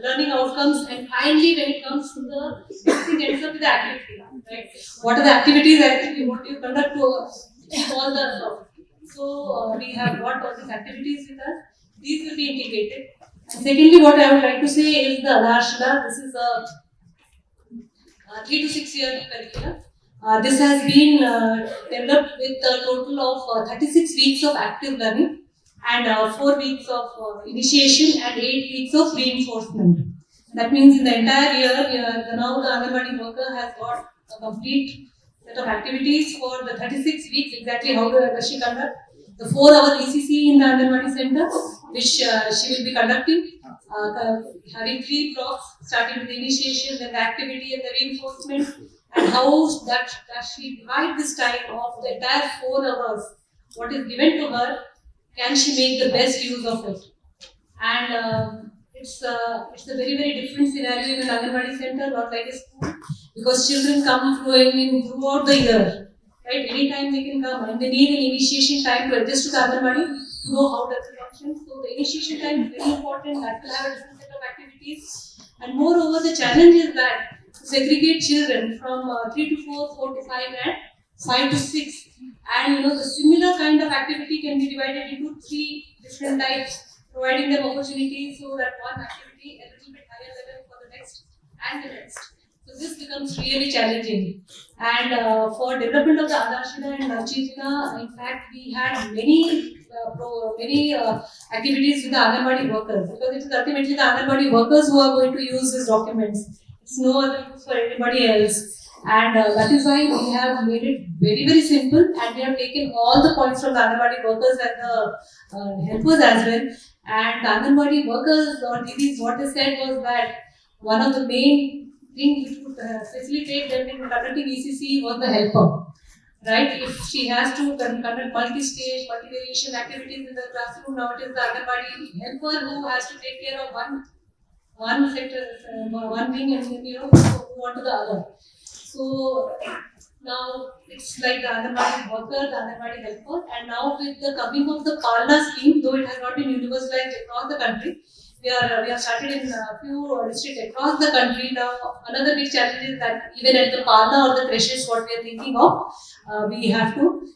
learning outcomes, and finally when it comes to the everything ends up with the activity. Right? What are the activities actually? What do you conduct to all the stuff? So we have got all these activities with us. These will be integrated. And secondly, what I would like to say is the Aadhaar Shila. This is a 3 to 6 year curriculum. This has been developed with a total of 36 weeks of active learning and 4 weeks of initiation and 8 weeks of reinforcement. That means in the entire year, now the Anganwadi worker has got a complete set of activities for the 36 weeks. Exactly how does she conduct? The 4-hour ECCE in the Anganwadi center, which she will be conducting, having 3 blocks, starting with the initiation, then the activity and the reinforcement, and how that she divide this time of the entire 4 hours, what is given to her, can she make the best use of it? And it's a very, very different scenario in an Anganwadi center, not like a school, because children come flowing in throughout the year. Right? Anytime they can come, and they need an initiation time to adjust to the Anganwadi to know how does it function. So the initiation time is very important. That will have a different set of activities. And moreover, the challenge is that to segregate children from 3 to 4, 4 to 5, and 5 to 6. And the similar kind of activity can be divided into 3 different types, providing them opportunities so that one activity a little bit higher level for the next and the next. So this becomes really challenging. And for development of the Adarshina and Nachirina, in fact, we had many activities with the Anganwadi workers, because it is ultimately the Anganwadi workers who are going to use these documents. It's no other use for anybody else. And that is why we have made it very, very simple, and we have taken all the points from the Anganwadi workers and the helpers as well. And the Anganwadi workers or Didis, what they said was that one of the main things which would facilitate them in conducting ECCE was the helper. Right? If she has to conduct multi-stage, multi-variation activities in the classroom, now it is the Anganwadi helper who has to take care of one sector, one wing, and move on to the other. So now it's like the Anganwadi worker, the Anganwadi helper, and now with the coming of the Palna scheme, though it has not been universalized across the country, we have started in a few districts across the country. Now another big challenge is that even at the Palna or the creches, what we are thinking of, we have to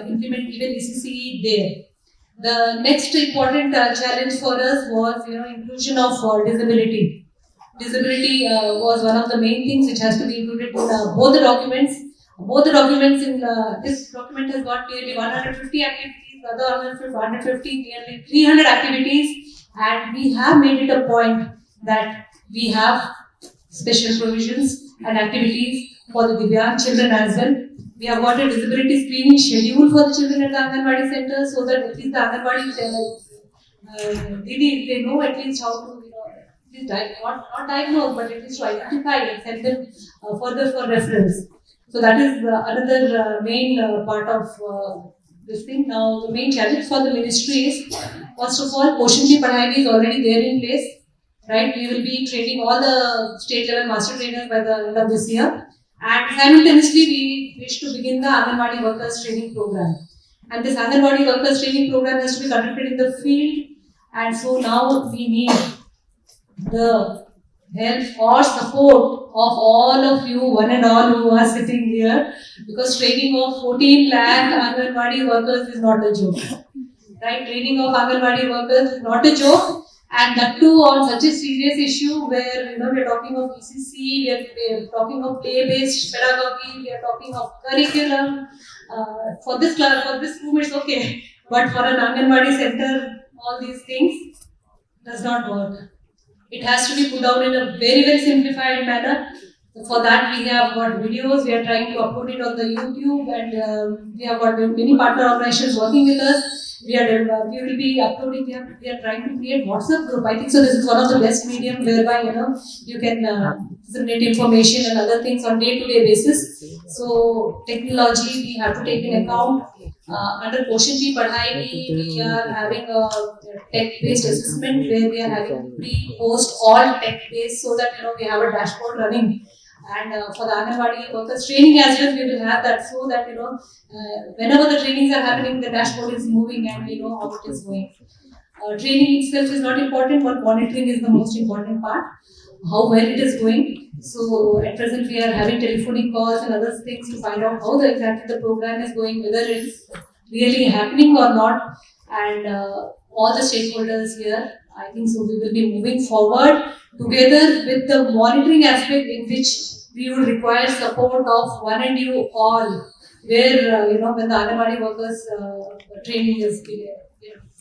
implement even ECCE there. The next important challenge for us was inclusion of disability. Disability was one of the main things which has to be included in both the documents. Both the documents in this document has got nearly 150 activities, the other 150, nearly 300 activities, and we have made it a point that we have special provisions and activities for the Divyang children as well. We have got a disability screening schedule for the children at the Anganwadi center, so that at least the Anganwadi Didi, they know at least how to not diagnose, but at least to identify and send them further for reference. So that is another main part of this thing. Now the main challenge for the ministry is, first of all, Poshan Bhi Padhai Bhi is already there in place. Right? We will be training all the state level master trainers by the end of this year. And simultaneously, we wish to begin the Anganwadi workers training program. And this Anganwadi workers training program has to be conducted in the field. And so now we need the help or support of all of you, one and all who are sitting here, because training of 14 lakh Anganwadi workers is not a joke. Right? Training of Anganwadi workers is not a joke. And that too on such a serious issue where we are talking of ECCE, we are talking of play-based pedagogy, we are talking of curriculum. For this room it's okay, but for an Anganwadi center, all these things does not work. It has to be put down in a very, very simplified manner. For that, we have got videos. We are trying to upload it on the YouTube, and we have got many partner organizations working with us. We will be uploading. We are trying to create WhatsApp group. I think so. This is one of the best medium whereby you can disseminate information and other things on day-to-day basis. So technology we have to take in account. Under Poshan Bhi Padhai Bhi, we are having a tech-based assessment where we are having pre-post all tech-based, so that we have a dashboard running. And for the Anganwadi workers training as well, we will have that, so that whenever the trainings are happening, the dashboard is moving and we know how it is going. Training itself is not important, but monitoring is the most important part. How well it is going. So at present we are having telephonic calls and other things to find out how exactly the program is going, whether it's really happening or not. And all the stakeholders here, I think so we will be moving forward together with the monitoring aspect, in which we would require support of one and you all, where when the Anganwadi workers training is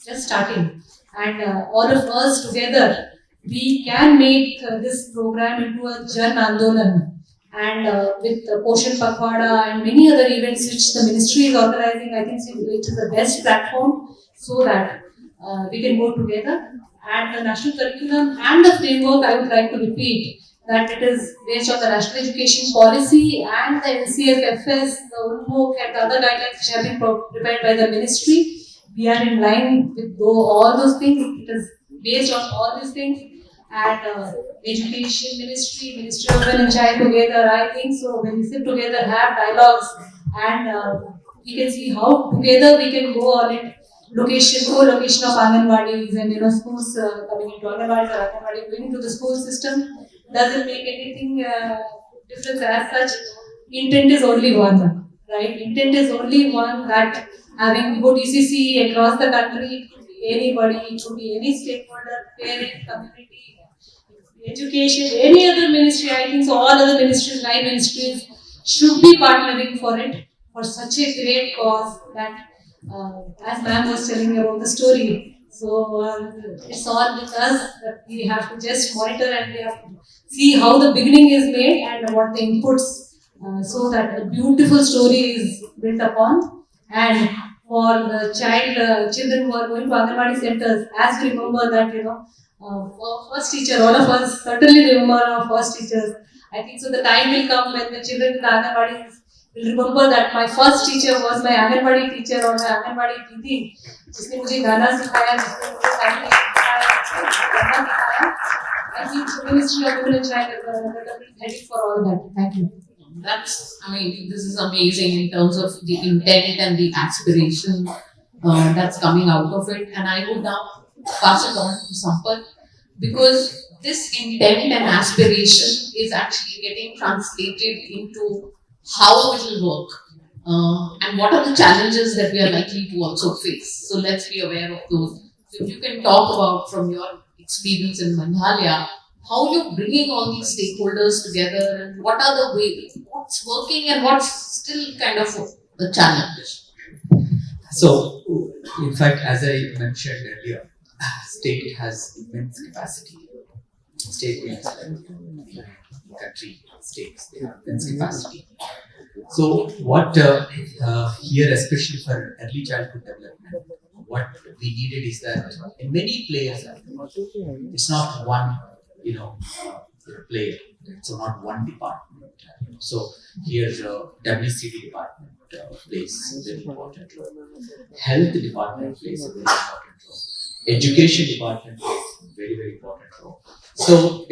just starting, and all of us together, we can make this program into a Jan Andolan, and with Poshan Pakhwada and many other events which the ministry is organizing, I think it is the best platform, so that we can go together. And the national curriculum and the framework, I would like to repeat that it is based on the national education policy and the NCFFS, the UNMOC and the other guidelines which have been prepared by the ministry. We are in line with all those things. It is based on all these things. And education ministry, Ministry of Women and Child together, I think so. When we sit together, have dialogues, and we can see how together we can go on it. Co-location of Anganwadis and schools coming into Anganwadis or Anganwadi going into the school system doesn't make anything difference as such. Intent is only one, right? Intent is only one, that having good ECCE across the country, it could be anybody, it could be any stakeholder, parent, community, education, any other ministry. I think so all other ministries, 9 ministries should be partnering for it, for such a great cause that, as ma'am was telling about the story, so it's all with us that we have to just monitor and we have to see how the beginning is made and what the inputs, so that a beautiful story is built upon. And for the children who are going to Anganwadi centers, as we remember that, our first teacher, all of us certainly remember our first teachers. I think so the time will come when the children in the Anganwadis will remember that my first teacher was my Anganwadi teacher or my Anganwadi Didi, जिसने मुझे गाना सिखाया, जिसने मुझे संगीत सिखाया. I think the Ministry of Women and Child is heading for all that. Thank you. This is amazing in terms of the intent and the aspiration that's coming out of it. And I would now pass it on to Sampath, because this intent and aspiration is actually getting translated into how it will work. And what are the challenges that we are likely to also face. So let's be aware of those. So if you can talk about, from your experience in Meghalaya, how you're bringing all these stakeholders together and what are the ways, what's working and what's still kind of a challenge. So, in fact, as I mentioned earlier, state has immense capacity. State means country, states, they have immense capacity. So, what here, especially for early childhood development, what we needed is that in many players, it's not one, player, so not one department. So, here, WCD department plays a very important role. Health department plays a very important role. Education department plays a very, very important role. So,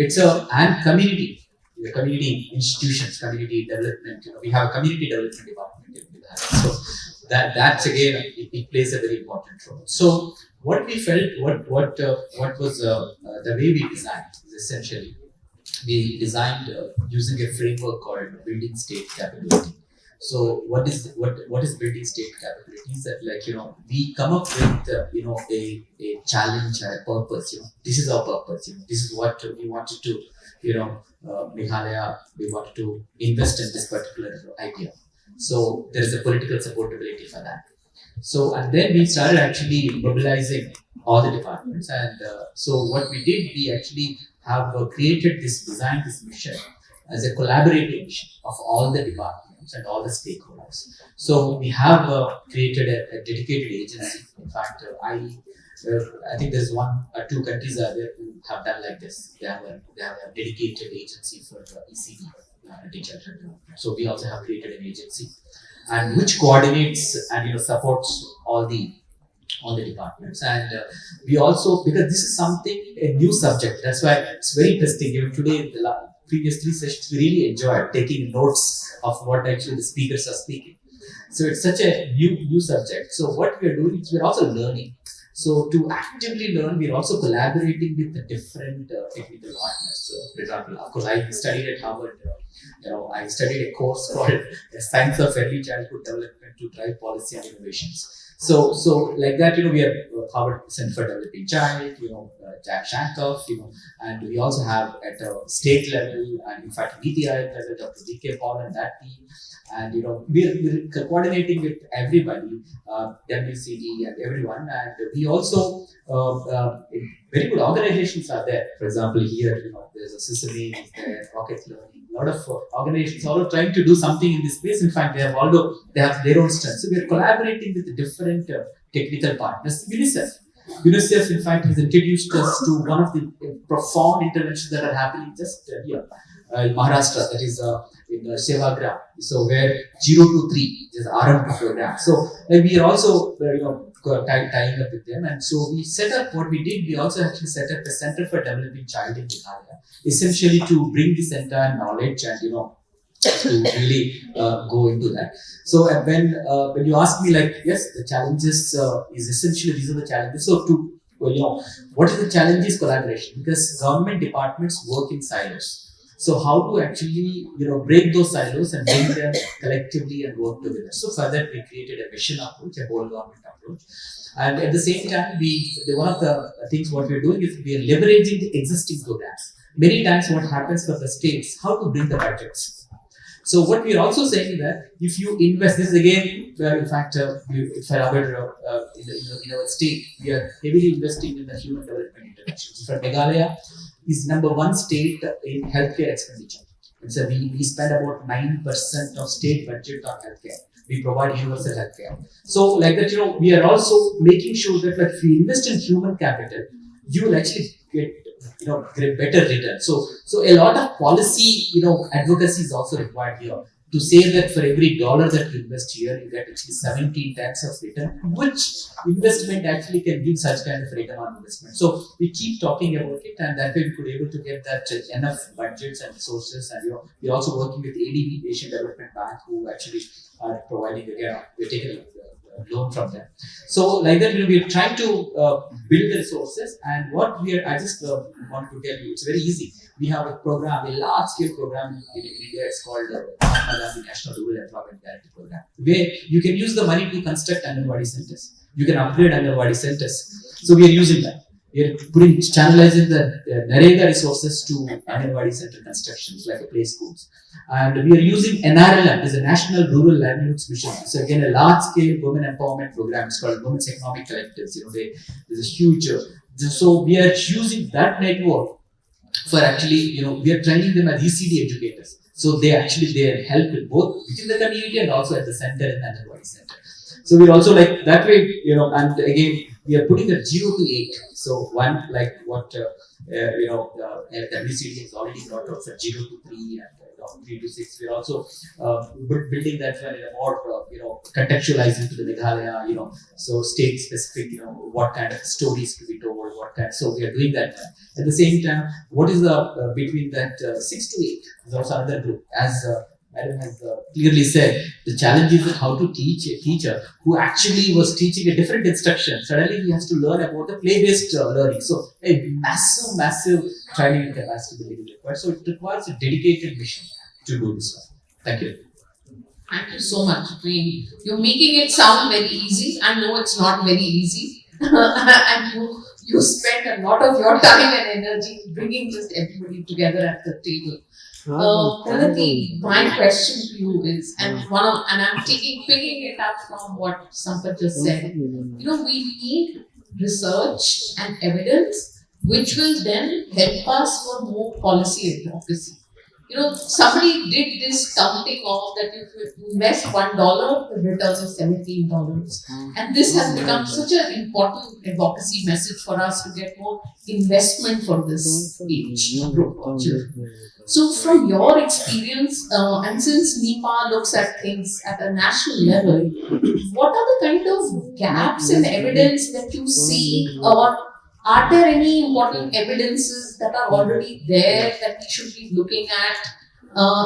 and community. The community institutions, community development, we have a community development department in that. So that's again, it plays a very important role. So what we felt, what was the way we designed is essentially, we designed using a framework called building state capability. So what is building state capability? Is that we come up with a challenge or a purpose. This is our purpose. This is what we wanted to. Meghalaya, we wanted to invest in this particular idea. So there is a political supportability for that. So, and then we started actually mobilizing all the departments. And so what we did, we actually have designed this mission as a collaborative mission of all the departments and all the stakeholders. So we have created a dedicated agency. In fact, I think there's 1 or 2 countries are there who have done like this. They have a dedicated agency for ECD, teacher. So we also have created an agency, and which coordinates and supports all the departments. And we also, because this is a new subject, that's why it's very interesting. Even today, the previous 3 sessions, we really enjoyed taking notes of what actually the speakers are speaking. So it's such a new subject. So what we are doing is we're also learning. So to actively learn, we're also collaborating with the different technical partners. So for example, of course, I studied at Harvard. I studied a course called Science of Early Childhood Development to Drive Policy and Innovations. So like that, we have Harvard Center for Developing Child, Jack Shankoff, and we also have at a state level, and in fact, NITI Aayog level, Dr. D.K. Paul and that team. And we're coordinating with everybody, WCD and everyone, and we also very good organizations are there. For example, here there's a Sesame, there Rocket Learning, a lot of organizations all are trying to do something in this space. In fact, they have their own strengths. So we are collaborating with the different technical partners. UNICEF, in fact, has introduced us to one of the profound interventions that are happening just here in Maharashtra, that is in Sevagram. So where 0 to 3 is Arambha program. So we are also tying up with them. And so we set up what we did. We also actually set up a Center for Developing Child in Meghalaya, essentially to bring this entire knowledge and to really go into that. So when you ask me, like, yes, the challenges is essentially these are the challenges. So what is the challenge is collaboration, because government departments work in silos. So how to actually break those silos and bring them collectively and work together. So for that we created a mission approach, a whole government approach. And at the same time, one of the things what we're doing is we are leveraging the existing programs. Many times what happens for the states, how to bring the budgets. So what we are also saying that if you invest, this is again where in fact if I in our state, we are heavily investing in the human development interventions. For Meghalaya is #1 state in healthcare expenditure. So we spend about 9% of state budget on healthcare. We provide universal healthcare. So like that, we are also making sure that if you invest in human capital, you will actually get better return. So a lot of policy, advocacy is also required here to say that for every dollar that you invest here, you get actually 17 times of return, which investment actually can give such kind of return on investment. So we keep talking about it, and that way we could able to get that enough budgets and resources. And we're also working with ADB, Asian Development Bank, who actually are providing we're taking a loan from them. So like that, we're trying to build the resources. And what I just want to tell you, it's very easy. We have a program, a large-scale program in India. It's called the National Rural Employment Guarantee Program, where you can use the money to construct Anganwadi centers. You can upgrade Anganwadi centers. So we are using that. We are channelizing the NREGA resources to Anganwadi center constructions, like play schools. And we are using NRLM, is a National Rural Livelihoods Mission. So again, a large-scale women empowerment program. It's called Women's Economic Collectives. There's a huge. So we are using that network for actually, we are training them as ECD educators. So they are helped with both within the community and also at the center in the Anganwadi center. So we're also like that way, and again, we are putting a 0 to 8. So one, like what WCD has already brought up for 0 to 3 and 3 to 6. We're also building that one in a more contextualizing to the Meghalaya, so state specific, what kind of stories to be told, so we are doing that. At the same time, what is the between that 6 to 8 is also another group. As Madam has clearly said, the challenge is how to teach a teacher who actually was teaching a different instruction. Suddenly he has to learn about the play-based learning. So a massive training and capacity building required. So it requires a dedicated mission to do this one. Thank you. Thank you so much. You're making it sound very easy. I know it's not very easy. And you spend a lot of your time and energy bringing just everybody together at the table. Pranati, my question to you is, and I'm picking it up from what Sampath just said. We need research and evidence, which will then help us for more policy advocacy. Somebody did this counting of that if you invest $1, the return is $17. And this has become such an important advocacy message for us to get more investment for this age group of children. So from your experience, and since NIEPA looks at things at a national level, what are the kind of gaps in evidence that you see, or are there any important evidences that are already there that we should be looking at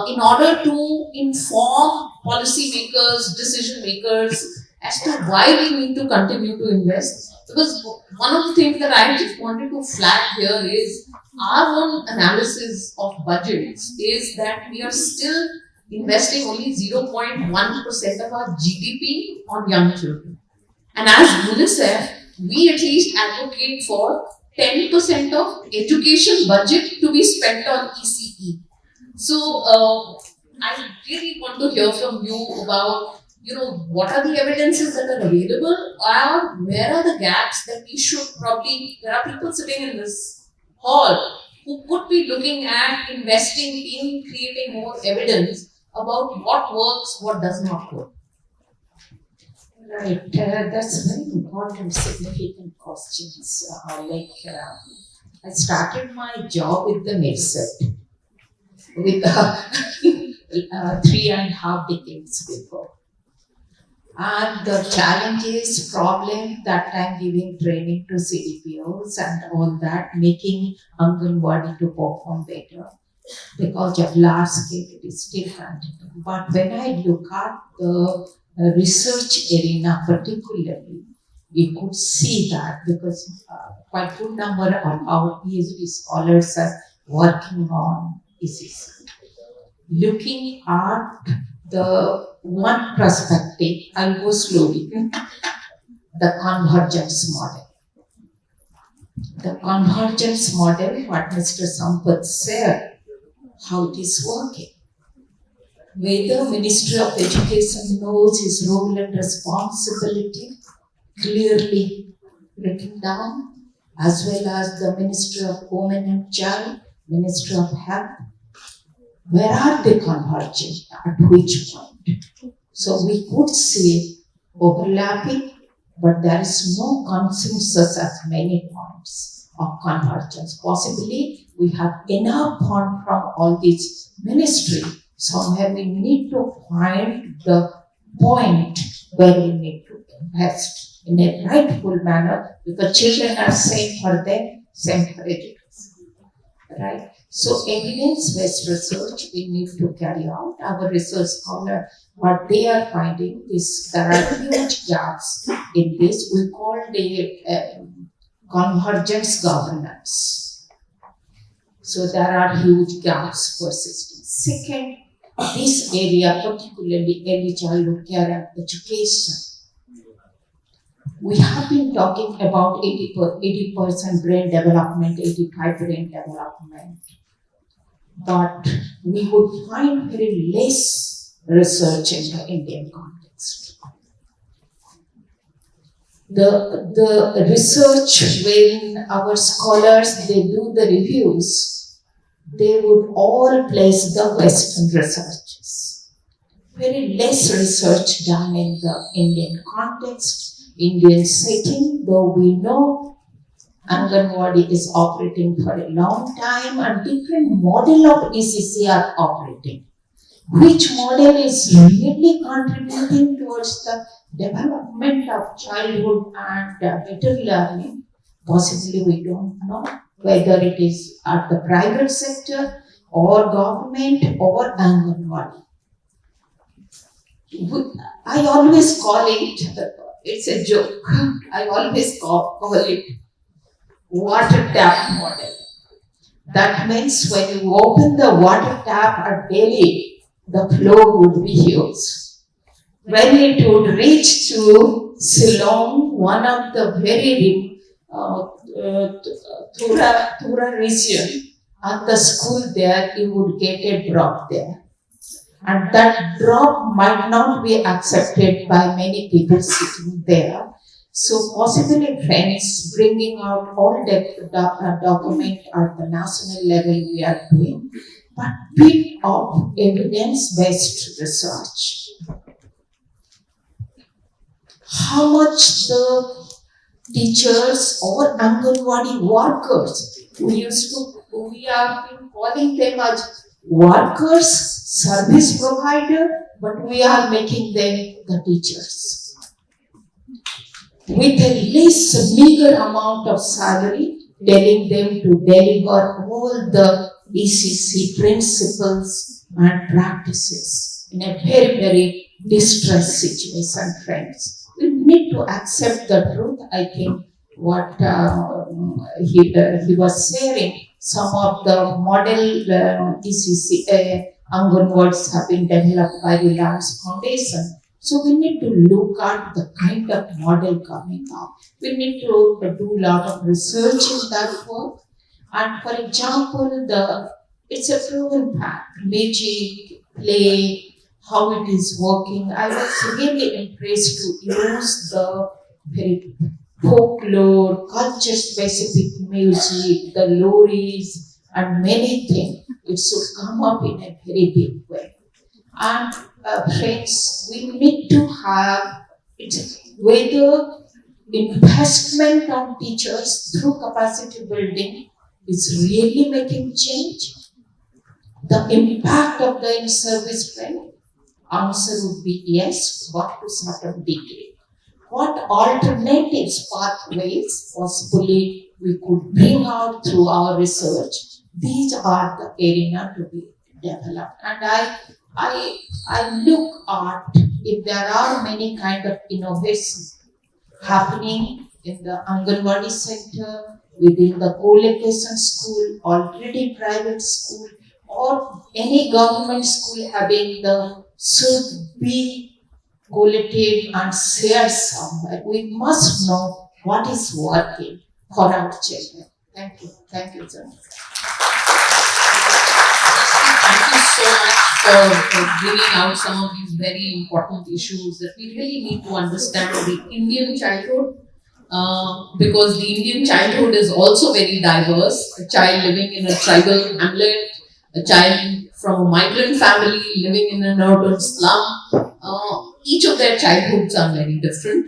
in order to inform policymakers, decision makers as to why we need to continue to invest? Because one of the things that I just wanted to flag here is our own analysis of budgets is that we are still investing only 0.1% of our GDP on young children. And as UNICEF, we at least advocate for 10% of education budget to be spent on ECE. So I really want to hear from you about, what are the evidences that are available, or where are the gaps that we should probably, there are people sitting in this hall who could be looking at investing in creating more evidence about what works, what does not work. Right, that's very important, significant questions. I started my job with the NIPCCD with 3.5 decades before. And the challenges, problem, that time giving training to CDPOs and all that, making Anganwadi to perform better. Because of large scale, it is still continuing. But when I look at the research arena particularly, we could see that because quite good number of our PhD scholars are working on ECCE. Looking at the one perspective, I'll go slowly, the convergence model. The convergence model, what Mr. Sampath said, how it is working. Whether Ministry of Education knows its role and responsibility clearly written down, as well as the Ministry of Women and Child, Ministry of Health. Where are they converging? At which point? So we could see overlapping, but there is no consensus at many points of convergence. Possibly we have enough fund from all these ministry. Somewhere we need to find the point where we need to invest in a rightful manner, because children are same for them, same for education. Right? So evidence-based research we need to carry out. Our research scholar, what they are finding is there are huge gaps in this. We call it convergence governance. So there are huge gaps persisting. Second, this area, particularly early childhood care and education, we have been talking about 80% brain development, 85% brain development. But we would find very less research in the Indian context. The research, when our scholars, they do the reviews, they would all place the Western researches. Very less research done in the Indian context, Indian setting, though we know Anganwadi is operating for a long time and different model of ECCE are operating. Which model is really contributing towards the development of childhood and better learning? Possibly we don't know whether it is at the private sector or government or Anganwadi. I always call it, it's a joke, I always call it water tap model. That means when you open the water tap at Delhi, the flow would be huge. When it would reach to Shillong, one of the very Thura region, at the school there, you would get a drop there. And that drop might not be accepted by many people sitting there. So possibly friends, bringing out all that document at the national level we are doing, but bit of evidence-based research. How much the teachers or Anganwadi workers, we have been calling them as workers, service provider, but we are making them the teachers. With a less meager amount of salary, telling them to deliver all the ECCE principles and practices in a very, very distressed situation, friends. We need to accept the truth. I think what he was sharing, some of the model ECCE Anganwadis have been developed by Reliance Foundation. So we need to look at the kind of model coming up. We need to do a lot of research in that work. And for example, it's a proven fact, magic, play, how it is working. I was really impressed to use the very folklore, culture-specific music, the loris, and many things. It should come up in a very big way. And friends, we need to have whether investment on teachers through capacity building is really making change, the impact of the in-service training, answer would be yes, got to certain degree. What alternatives, pathways possibly we could bring out through our research, these are the arena to be developed. And I look at if there are many kind of innovations happening in the Anganwadi center, within the co-location school, already private school, or any government school having the should be collated and shared somewhere. We must know what is working for our children. Thank you. Thank you, sir. Thank you so much for bringing out some of these very important issues that we really need to understand the Indian childhood, because the Indian childhood is also very diverse. A child living in a tribal hamlet, a child from a migrant family living in an urban slum, each of their childhoods are very different.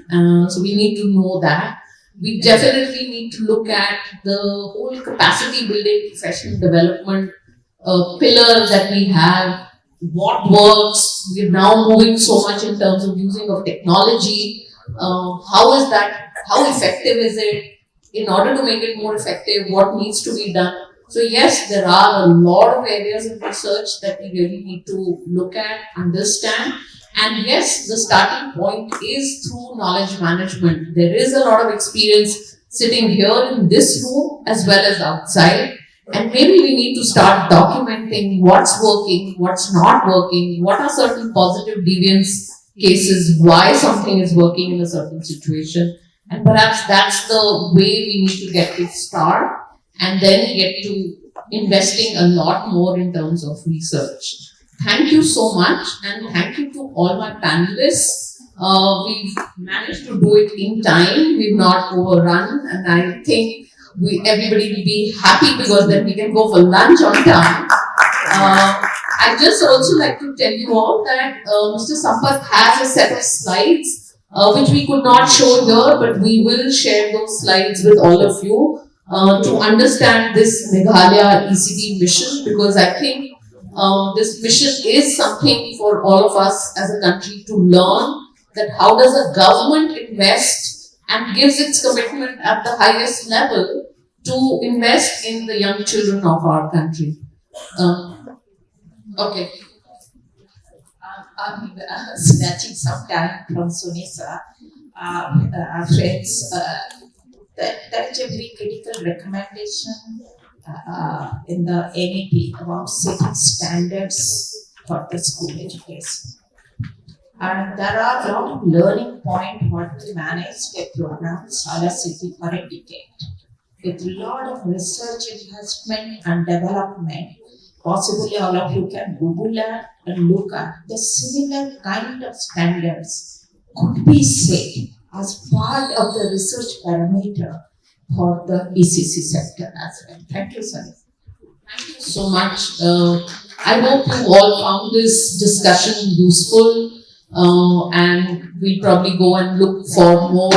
So we need to know that. We definitely need to look at the whole capacity building, professional development pillars that we have, what works. We're now moving so much in terms of using of technology. How is that? How effective is it? In order to make it more effective, what needs to be done? So yes, there are a lot of areas of research that we really need to look at, understand. And yes, the starting point is through knowledge management. There is a lot of experience sitting here in this room as well as outside. And maybe we need to start documenting what's working, what's not working, what are certain positive deviance cases, why something is working in a certain situation. And perhaps that's the way we need to get to start and then get to investing a lot more in terms of research. Thank you so much, and thank you to all my panelists. We've managed to do it in time. We've not overrun, and I think everybody will be happy because then we can go for lunch on time. I'd just also like to tell you all that Mr. Sampath has a set of slides which we could not show here, but we will share those slides with all of you to understand this Meghalaya ECD mission, because I think this mission is something for all of us as a country to learn, that how does a government invest and gives its commitment at the highest level to invest in the young children of our country. Okay. I'm snatching some time from Sunisha. Friends, there is a very critical recommendation in the NEP about setting standards for the school education. And there are a lot of learning points what to manage a program, Sala City, for a decade. With a lot of research investment and development, possibly all of you can Google that and look at the similar kind of standards could be set as part of the research parameter for the ECC sector as well. Thank you, sir. Thank you so much. I hope you all found this discussion useful, and we'll probably go and look for more,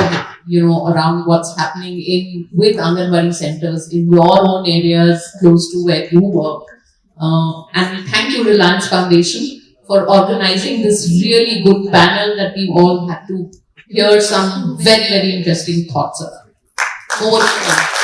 around what's happening with Anganwadi centers in your own areas close to where you work. And thank you, Reliance Foundation, for organizing this really good panel that we all had to hear some very, very interesting thoughts about. Over to you.